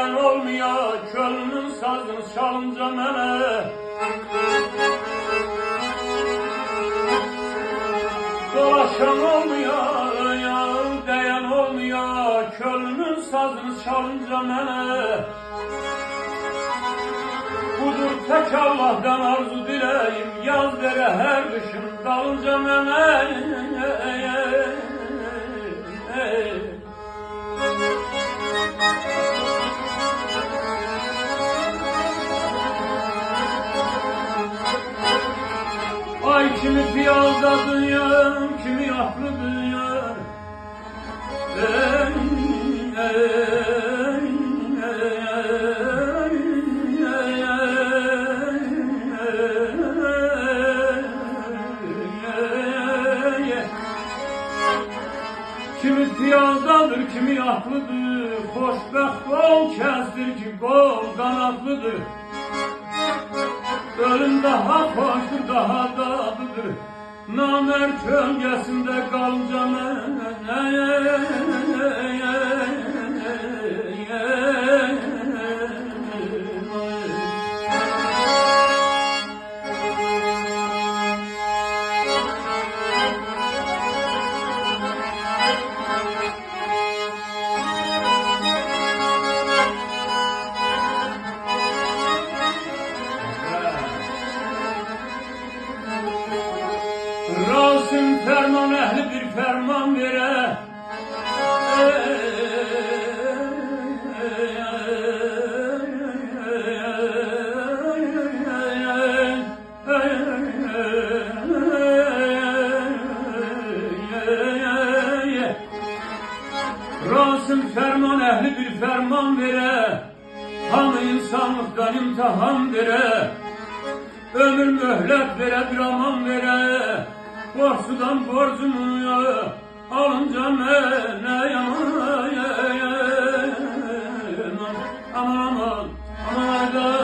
deyen olmuyor, könlünün sazını çalınca mene. Dolaşan olmuyor, deyen olmuyor, könlünün sazını çalınca mene. Budur tek Allah'tan arzu dileyim, yaz vere her kışın dalınca mene. Ay kimi piyazdadır yar, kimi yaklıdır yar. Kimi piyazdadır, kimi yaklıdır. Xoşbəxt qol kəsdir ki, qol qanatlıdır. Ölüm daha xoşdur, daha dadıdır. Namər kölgəsində qalınca mən. Rasim ferman ehli bir ferman vere. Rasim ferman ehli bir ferman vere. Hamı insanlıktan imtihan vere. Ömür mühlet vere, bir aman vere. Borçludan borcunu alınca ne yaman. Aman aman, aman aman.